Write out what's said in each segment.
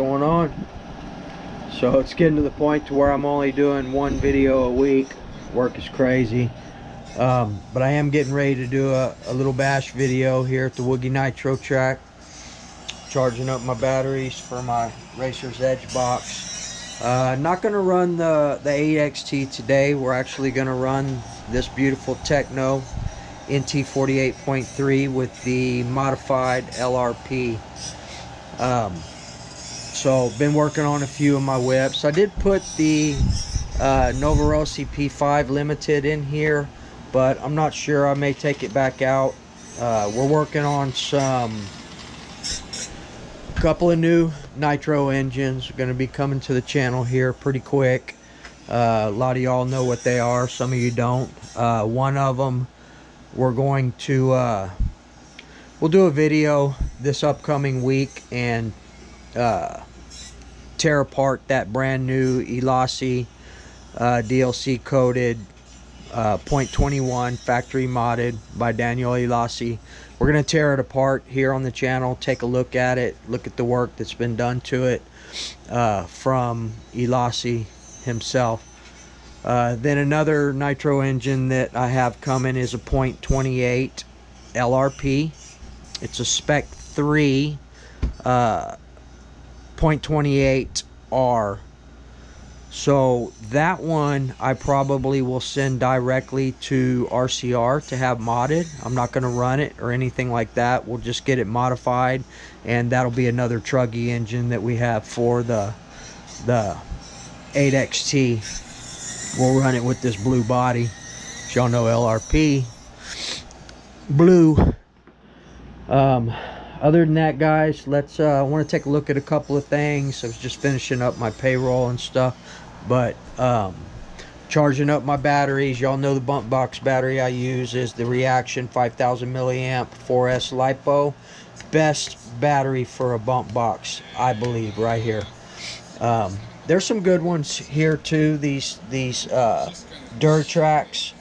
going on. So it's getting to the point to where I'm only doing one video a week. Work is crazy, but I am getting ready to do a little bash video here at the Woogie Nitro track, charging up my batteries for my Racer's Edge box. Not going to run the 8XT today. We're actually going to run this beautiful Tekno NT48.3 with the modified LRP. So been working on a few of my whips. I did put the Novarosi P5 Limited in here, but I'm not sure. I may take it back out. We're working on couple of new nitro engines. Are going to be coming to the channel here pretty quick. A lot of y'all know what they are, some of you don't. One of them we're going to we'll do a video this upcoming week and tear apart that brand new Elasi DLC coated .21 factory modded by Daniel Elasi. We're going to tear it apart here on the channel, take a look at it, look at the work that's been done to it from Elasi himself. Then another nitro engine that I have coming is a .28 LRP. It's a Spec 3 .28R. So that one I probably will send directly to RCR to have modded. I'm not going to run it or anything like that. We'll just get it modified, and that'll be another Truggy engine that we have for the 8XT. We'll run it with this blue body. Y'all know LRP blue. Other than that, guys, let's I want to take a look at a couple of things. I was just finishing up my payroll and stuff, but charging up my batteries. Y'all know the bump box battery I use is the Reaction 5000 milliamp 4S LiPo. Best battery for a bump box, I believe, right here. There's some good ones here too. These Duratrax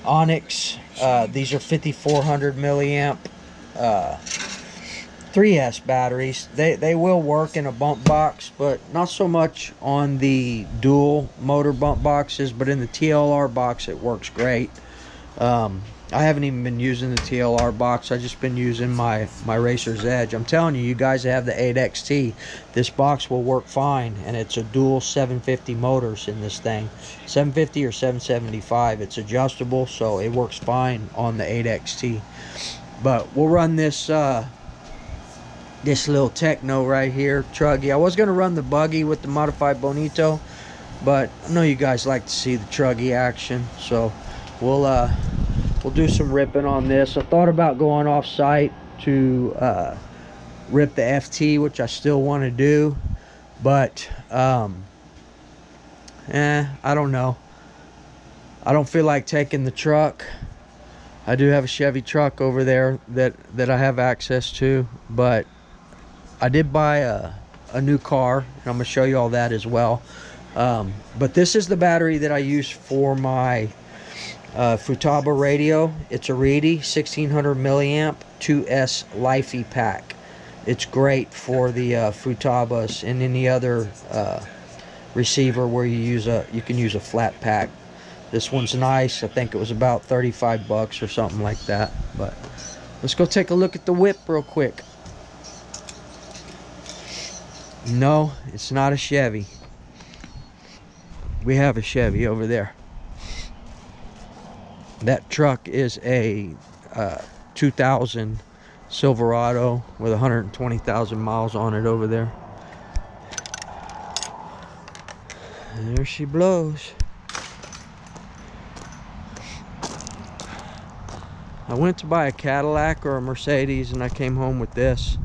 Onyx. These are 5400 milliamp 3S batteries. They will work in a bump box, but not so much on the dual motor bump boxes, but in the TLR box it works great. I haven't even been using the TLR box. I've just been using my Racer's Edge. I'm telling you, you guys have the 8XT, this box will work fine, and it's a dual 750 motors in this thing, 750 or 775. It's adjustable, so it works fine on the 8XT. But we'll run this this little Tekno right here, Truggy. I was going to run the buggy with the modified Bonito, but I know you guys like to see the Truggy action, so we'll do some ripping on this. I thought about going off site to rip the FT, which I still want to do, but I don't know. I don't feel like taking the truck. I do have a Chevy truck over there that I have access to, but I did buy a new car, and I'm going to show you all that as well. But this is the battery that I use for my Futaba radio. It's a Reedy 1600 milliamp 2S Lifey pack. It's great for the Futabas and any other receiver where you can use a flat pack. This one's nice. I think it was about 35 bucks or something like that. But let's go take a look at the whip real quick. No, it's not a Chevy. We have a Chevy over there. That truck is a 2000 Silverado with 120,000 miles on it over there. And there she blows. I went to buy a Cadillac or a Mercedes, and I came home with this.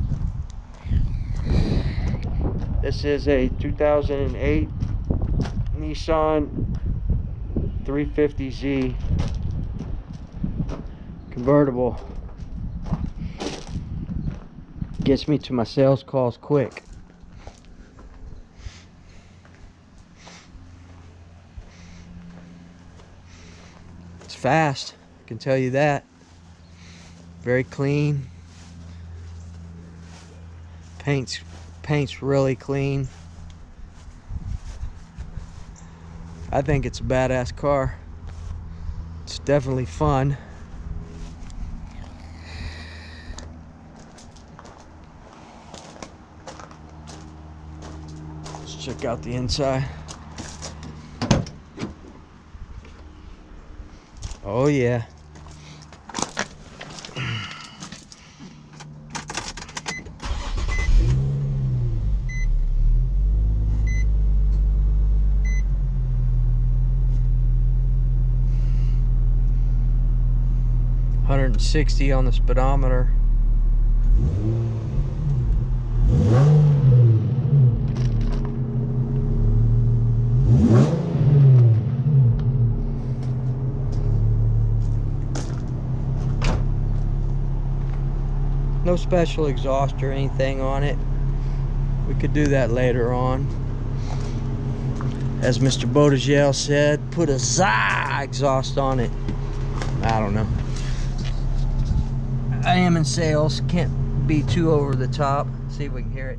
This is a 2008 Nissan 350Z convertible. Gets me to my sales calls quick. It's fast, I can tell you that. Very clean. Paint's Paint's really clean. I think it's a badass car. It's definitely fun. Let's check out the inside. Oh yeah. $160 on the speedometer. No special exhaust or anything on it. We could do that later on. As Mr. Bodegel said, put a ZA exhaust on it. I don't know. I am in sales, can't be too over the top. See if we can hear it.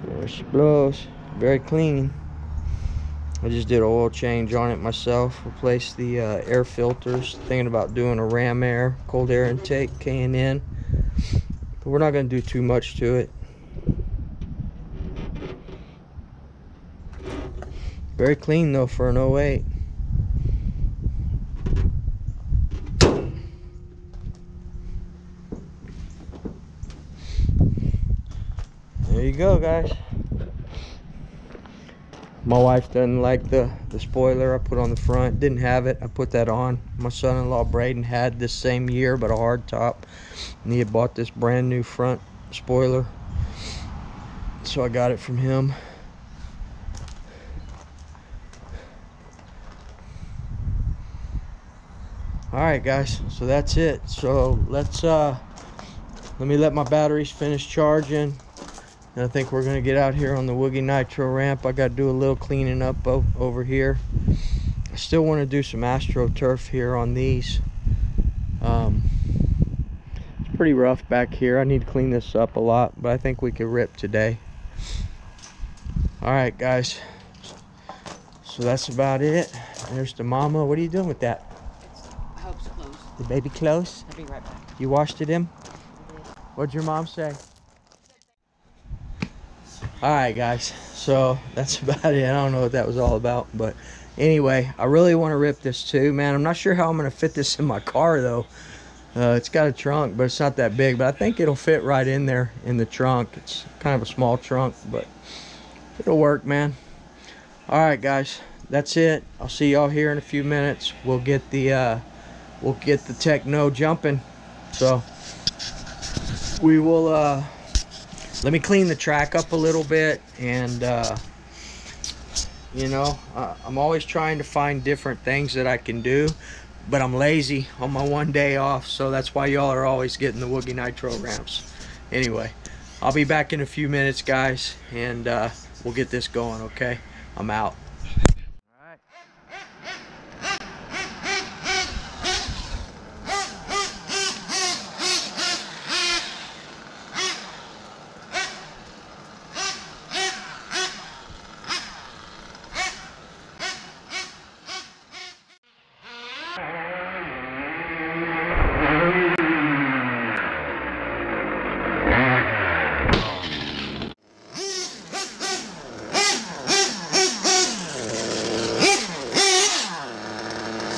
There she blows. Very clean. I just did an oil change on it myself. Replaced the air filters. Thinking about doing a ram air, cold air intake, K&N. But we're not going to do too much to it. Very clean though for an 08. There you go, guys. My wife doesn't like the spoiler I put on the front. Didn't have it. I put that on. My son-in-law Braden had this same year, but a hard top. And he had bought this brand new front spoiler. So I got it from him. Alright guys, so that's it. So let's let me let my batteries finish charging. And I think we're gonna get out here on the Woogie Nitro ramp. I gotta do a little cleaning up over here. I still want to do some AstroTurf here on these. It's pretty rough back here. I need to clean this up a lot, but I think we could rip today. Alright guys, so that's about it. There's the mama. What are you doing with that? I hope it's close. The baby close? I'll be right back. You washed it in? What'd your mom say? Alright guys, so that's about it. I don't know what that was all about, but anyway, I really want to rip this too, man. I'm not sure how I'm going to fit this in my car though. It's got a trunk, but it's not that big, but I think it'll fit right in there in the trunk. It's kind of a small trunk, but it'll work, man. Alright guys, that's it. I'll see y'all here in a few minutes. We'll get the Tekno jumping. So we will let me clean the track up a little bit, and you know, I'm always trying to find different things that I can do, but I'm lazy on my one day off, so that's why y'all are always getting the Woogie Nitro ramps. Anyway, I'll be back in a few minutes guys, and we'll get this going. Okay, I'm out.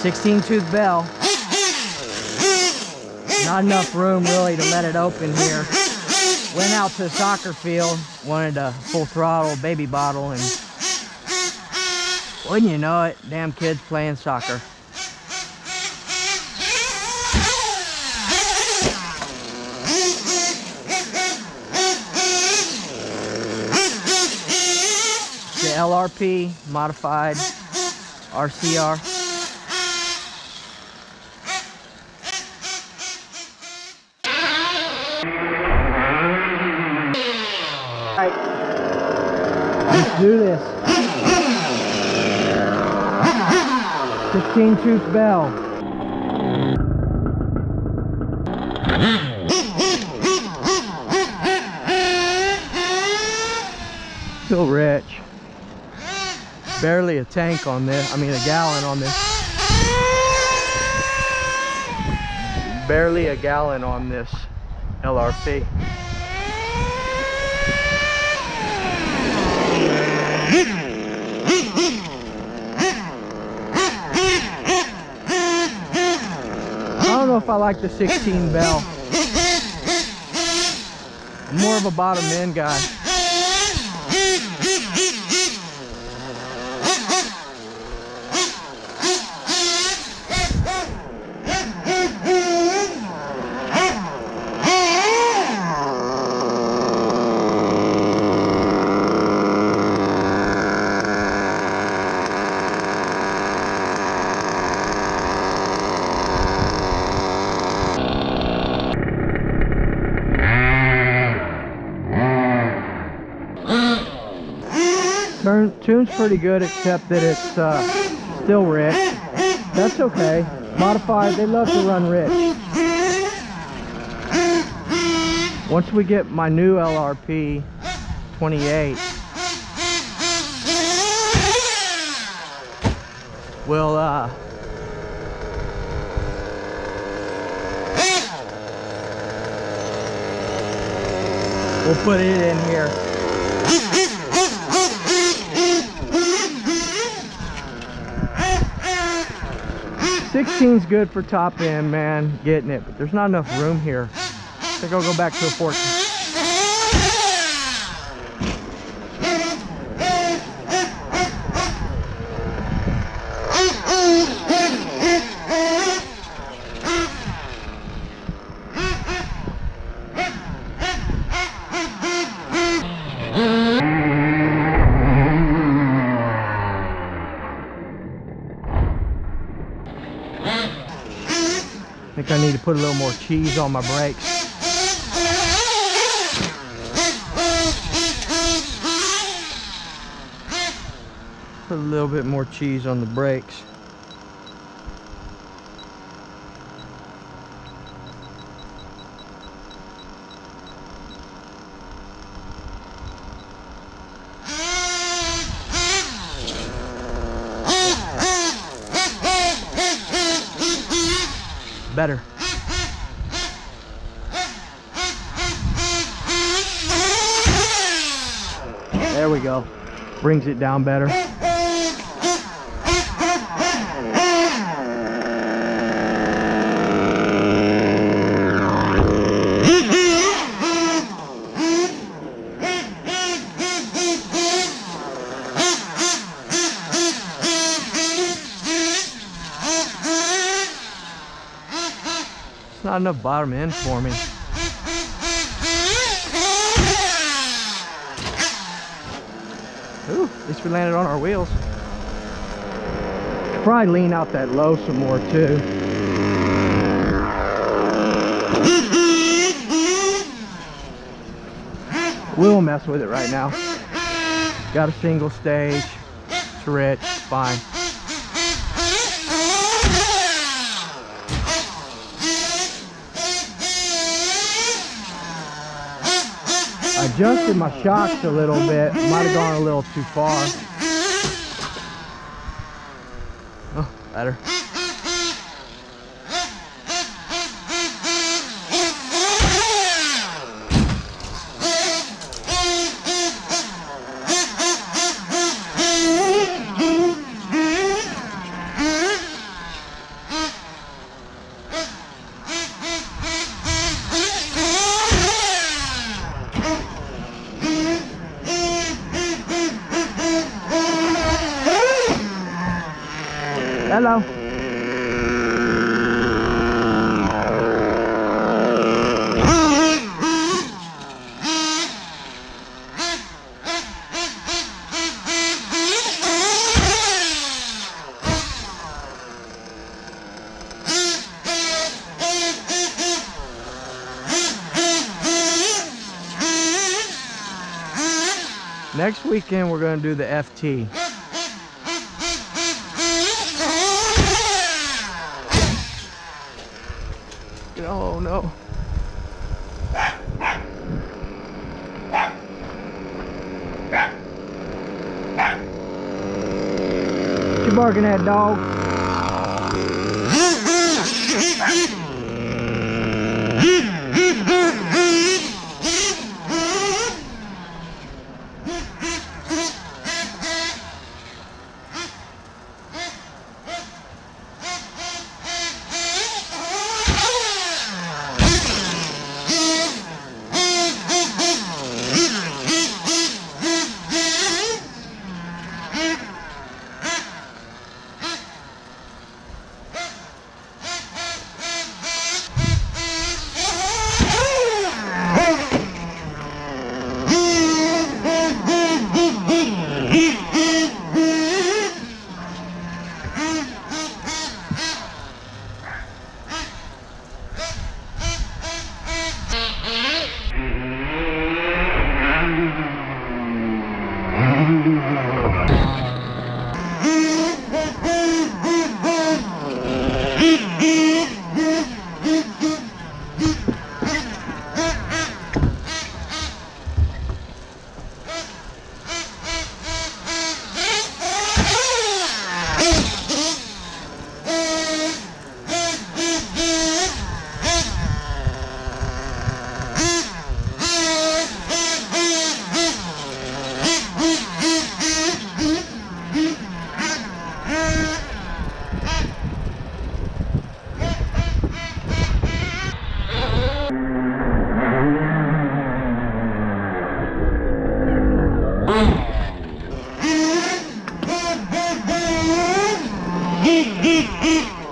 16-tooth bell. Not enough room really to let it open here. Went out to the soccer field, wanted a full throttle baby bottle, and wouldn't you know it, damn kids playing soccer. LRP modified RCR. Alright, let's do this. 16 tooth bell. Still rich. Barely a tank on this. I mean a gallon on this. Barely a gallon on this LRP. I don't know if I like the 16 bell. I'm more of a bottom end guy. Tune's pretty good, except that it's still rich. That's okay. Modified, they love to run rich. Once we get my new LRP 28, we'll put it in here. 16's good for top end, man, getting it, but there's not enough room here. I think I'll go back to a 14. I think I need to put a little more cheese on my brakes. Put a little bit more cheese on the brakes. Better. There we go. Brings it down better. Not enough bottom end for me. Ooh, at least we landed on our wheels. Could probably lean out that low some more too. We'll mess with it right now. Got a single stage. It's rich, it's fine. I adjusted my shocks a little bit. Might have gone a little too far. Oh, better. Hello. Next weekend we're gonna do the FT. Oh no. What you barking at, dog?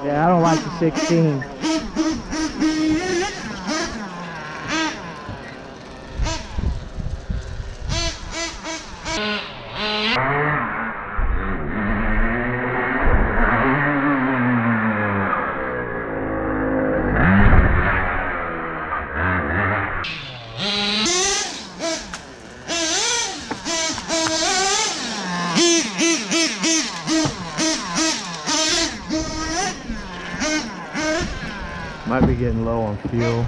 Yeah, I don't like the 16. Might be getting low on fuel.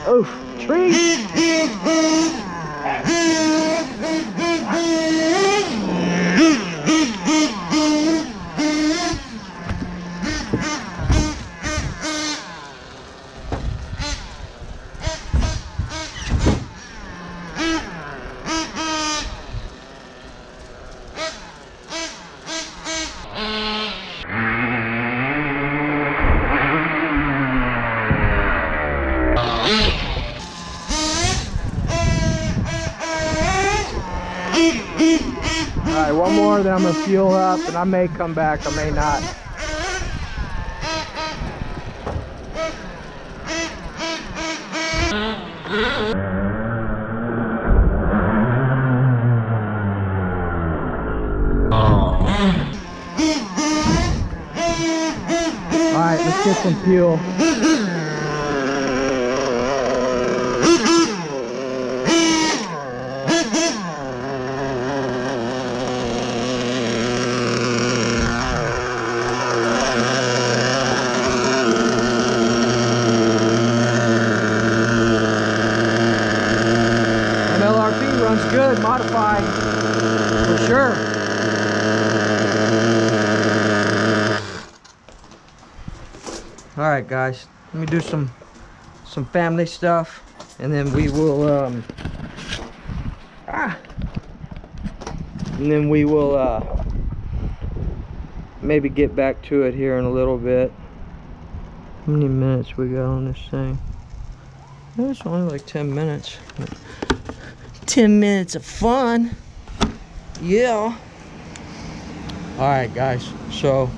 Oh, tree! Alright, one more, then I'm gonna fuel up, and I may come back, I may not. Alright, let's get some fuel. LRP runs good, modified, for sure. All right, guys, let me do some family stuff, and then we will maybe get back to it here in a little bit. How many minutes we got on this thing? It's only like 10 minutes. 10 minutes of fun. Yeah. All right, guys, so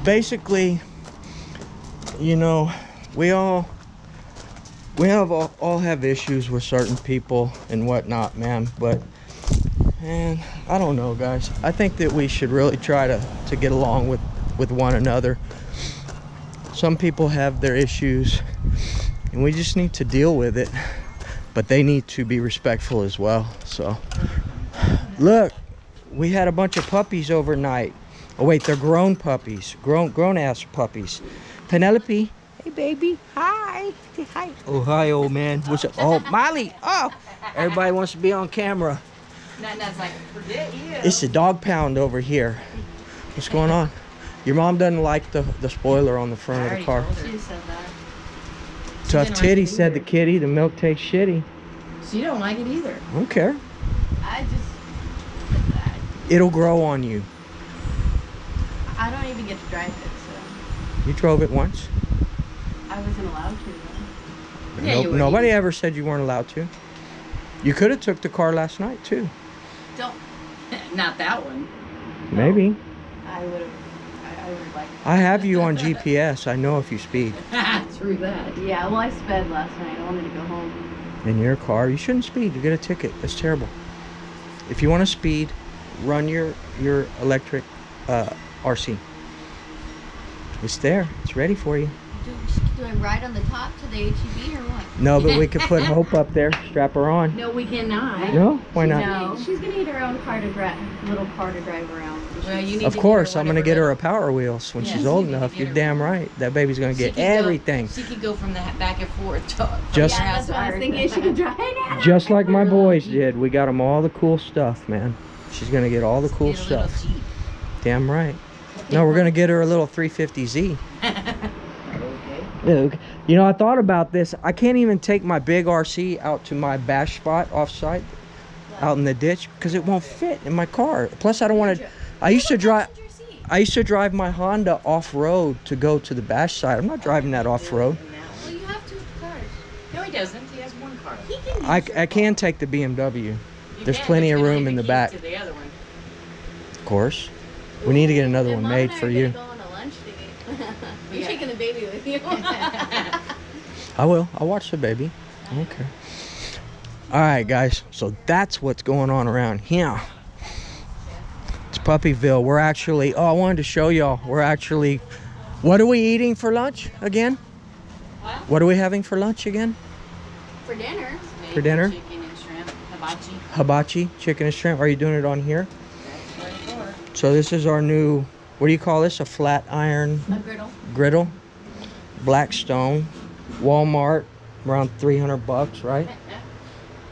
basically, you know, we all have issues with certain people and whatnot, man, but man, I don't know, guys. I think that we should really try to get along with one another. Some people have their issues, and we just need to deal with it. But they need to be respectful as well. So, look, we had a bunch of puppies overnight. Oh wait, they're grown puppies, grown ass puppies. Penelope, hey baby, hi, say hi. Oh hi, old man. What's up? Oh Molly, oh, everybody wants to be on camera. That's like, forget you. It's the dog pound over here. What's going on? Your mom doesn't like the spoiler on the front of the car. She said that. Tough titty said the kitty. The milk tastes shitty. She don't like it either. I don't care. I just... It'll grow on you. I don't even get to drive it, so... You drove it once. I wasn't allowed to, though. Yeah, you were. Nobody ever said you weren't allowed to. You could have took the car last night, too. Don't... Not that one. Maybe. I would have... I would have liked... I have you on GPS. I know if you speed. Through that. Yeah, well, I sped last night. I wanted to go home. In your car, you shouldn't speed. You get a ticket. That's terrible. If you want to speed, run your electric RC. It's there. It's ready for you. Do I ride on the top to the HEB or what? No, but we could put Hope up there. Strap her on. No, we cannot. No? Why not? No. She's gonna need her own car to drive, little car to drive around. Well, you need Of to course, get her I'm going to get her a whatever Power Wheels when Yes, she's you old need to enough. get You're her damn right. That baby's going to get everything. She could go from the back and forth. To, Just- Yeah, that's what I was thinking. She could drive. Just like my boys did. We got them all the cool stuff, man. She's going to get all the cool Get a little stuff. Jeep. Damn right. No, we're going to get her a little 350Z. Okay. You know, I thought about this. I can't even take my big RC out to my bash spot off-site, out in the ditch, because it won't fit in my car. Plus, I don't want to... I used to drive my Honda off-road to go to the bash site. I'm not driving that off-road. Well, you have 2 cars. No, he doesn't. He has one car. He can use I can take the BMW. You There's can, plenty but of you room need in the keys back. To the other one. Of course. We need to get another Then one Mom made and I for are you. Go on a lunch date. You're Yeah. taking the baby with you. I will. I'll watch the baby. Okay. All right, guys. So that's what's going on around here. It's Puppyville. We're actually... Oh, I wanted to show y'all. We're actually... What are we eating for lunch again? What are we having for lunch again? For dinner. For dinner? Chicken and shrimp, hibachi. Hibachi, chicken and shrimp. Are you doing it on here? That's what it's for. So this is our new... What do you call this? A flat iron A griddle. griddle. Blackstone. Walmart. Around 300 bucks, right?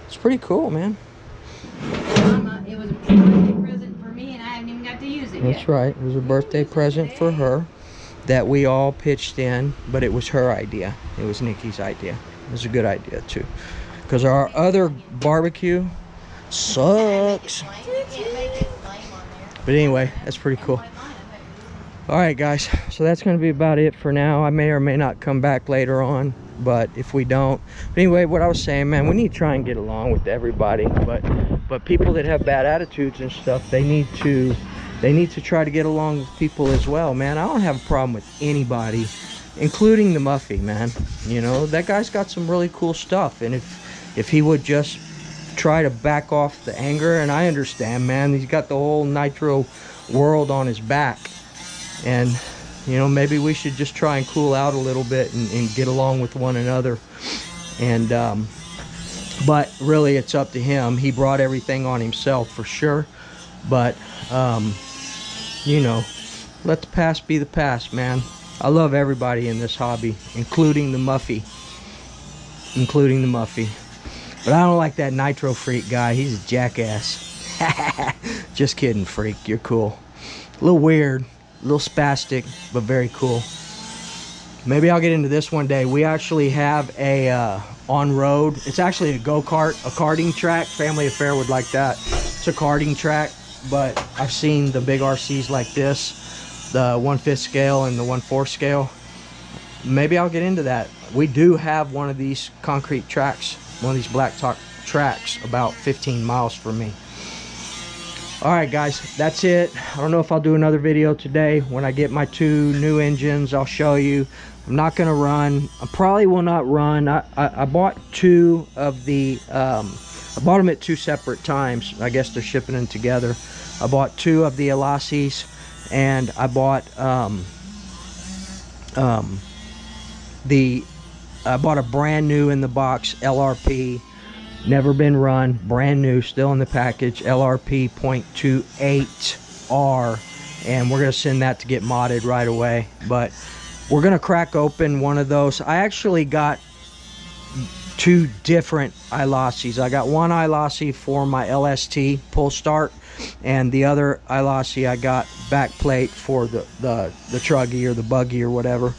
It's pretty cool, man. Mama, it was a birthday present for me, and I haven't even got to use it yet. That's right. It was a birthday present for her that we all pitched in, but it was her idea. It was Nikki's idea. It was a good idea too, because our other barbecue sucks. But anyway, that's pretty cool. All right, guys. So that's going to be about it for now. I may or may not come back later on, but if we don't, but anyway, what I was saying, man, we need to try and get along with everybody. But people that have bad attitudes and stuff, they need to try to get along with people as well, man. I don't have a problem with anybody, including the Muffy, man. You know, that guy's got some really cool stuff, and if he would just try to back off the anger, and I understand, man, he's got the whole nitro world on his back, and you know, maybe we should just try and cool out a little bit and get along with one another. And but really, it's up to him. He brought everything on himself for sure, but you know, let the past be the past, man. I love everybody in this hobby, including the Muffy. But I don't like that Nitro Freak guy. He's a jackass. Just kidding, Freak. You're cool. A little weird, a little spastic, but very cool. Maybe I'll get into this one day. We actually have a on-road. It's actually a go-kart, a karting track. Family Affair would like that. It's a karting track, but I've seen the big RCs like this, the 1/5 scale and the 1/4 scale. Maybe I'll get into that. We do have one of these concrete tracks, one of these blacktop tracks about 15 miles from me. All right, guys, that's it. I don't know if I'll do another video today. When I get my 2 new engines, I'll show you. I'm not gonna run. I probably will not run. I bought 2 of the I bought them at 2 separate times. I guess they're shipping them together. I bought 2 of the Elasis, and I bought I bought a brand new in the box LRP, never been run, brand new, still in the package, LRP 0.28R, and we're gonna send that to get modded right away. But we're gonna crack open one of those. I actually got two different eyelashes. I got one eyelashy for my LST pull start, and the other eyelashy I got back plate for the Truggy or the buggy or whatever.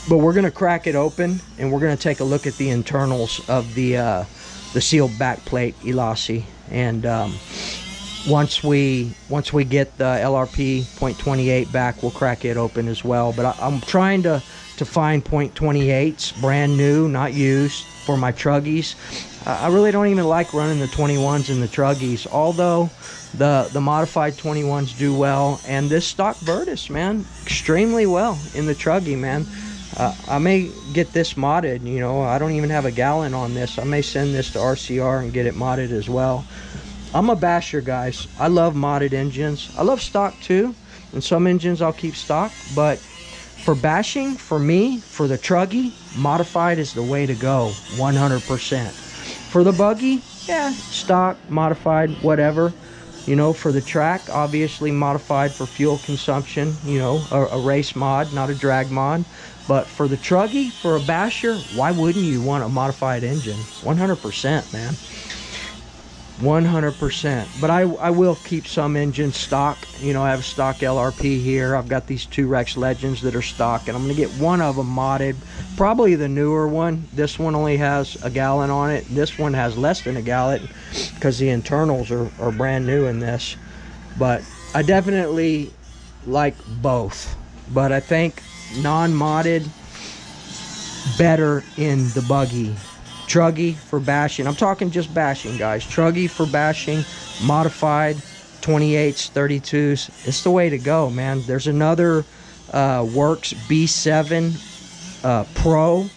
But we're gonna crack it open and we're gonna take a look at the internals of the sealed back plate elasty. And once we get the LRP 0.28 back, we'll crack it open as well. But I'm trying to find 0.28s, brand new, not used, for my Truggies. I really don't even like running the 21s and the Truggies, although the modified 21s do well, and this stock Virtus, man, extremely well in the Truggy, man. I may get this modded, you know. I don't even have a gallon on this. I may send this to RCR and get it modded as well. I'm a basher, guys. I love modded engines. I love stock too, and some engines I'll keep stock, but for bashing, for me, for the Truggy, modified is the way to go, 100%. For the buggy, yeah, stock, modified, whatever. You know, for the track, obviously modified for fuel consumption, you know, a race mod, not a drag mod. But for the Truggy, for a basher, why wouldn't you want a modified engine? 100%, man. 100%. But I will keep some engines stock. You know, I have a stock LRP here. I've got these two Rex Legends that are stock, and I'm going to get one of them modded. Probably the newer one. This one only has a gallon on it. This one has less than a gallon because the internals are brand new in this. But I definitely like both. But I think non-modded better in the buggy. Truggy for bashing. I'm talking just bashing, guys. Truggy for bashing, modified 28s, 32s. It's the way to go, man. There's another Works B7 Pro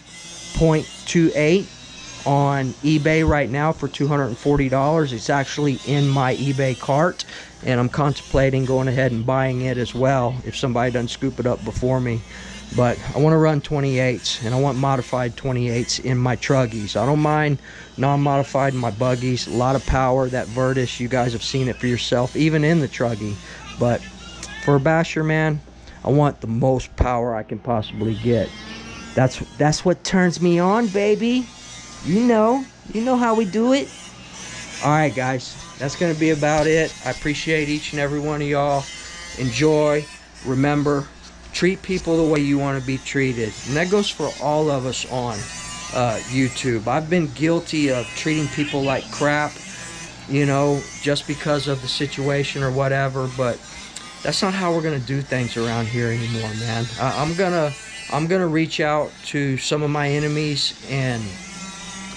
0.28 on eBay right now for $240. It's actually in my eBay cart, and I'm contemplating going ahead and buying it as well if somebody doesn't scoop it up before me. But I want to run 28s, and I want modified 28s in my Truggies. I don't mind non-modified in my buggies. A lot of power, that Virtus, you guys have seen it for yourself, even in the Truggy. But for a basher, man, I want the most power I can possibly get. That's what turns me on, baby. You know how we do it. All right, guys, that's going to be about it. I appreciate each and every one of y'all. Enjoy. Remember, treat people the way you want to be treated, and that goes for all of us on YouTube. I've been guilty of treating people like crap, you know, just because of the situation or whatever, but that's not how we're gonna do things around here anymore, man. I'm gonna reach out to some of my enemies and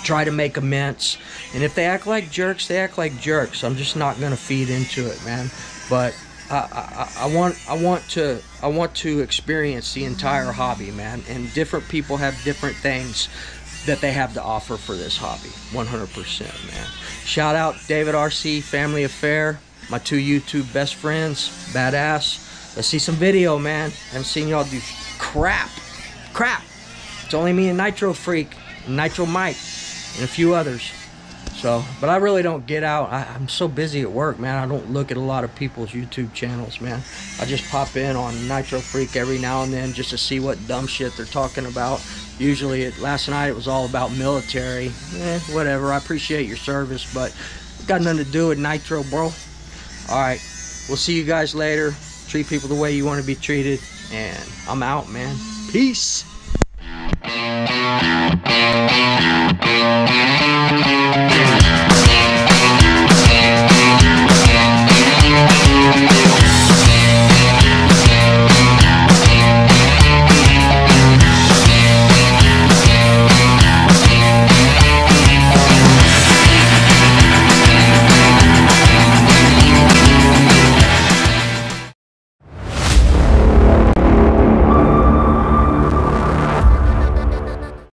try to make amends, and if they act like jerks, they act like jerks. I'm just not gonna feed into it, man. But I want to experience the entire hobby, man, and different people have different things that they have to offer for this hobby. 100%, man. Shout out David RC, Family Affair, my two YouTube best friends, badass. Let's see some video, man. I haven't seen y'all do crap. It's only me and Nitro Freak, and Nitro Mike, and a few others. So, but I really don't get out. I'm so busy at work, man. I don't look at a lot of people's YouTube channels, man. I just pop in on Nitro Freak every now and then just to see what dumb shit they're talking about. Usually, last night it was all about military. Whatever. I appreciate your service, but it got nothing to do with Nitro, bro. All right. We'll see you guys later. Treat people the way you want to be treated. And I'm out, man. Peace.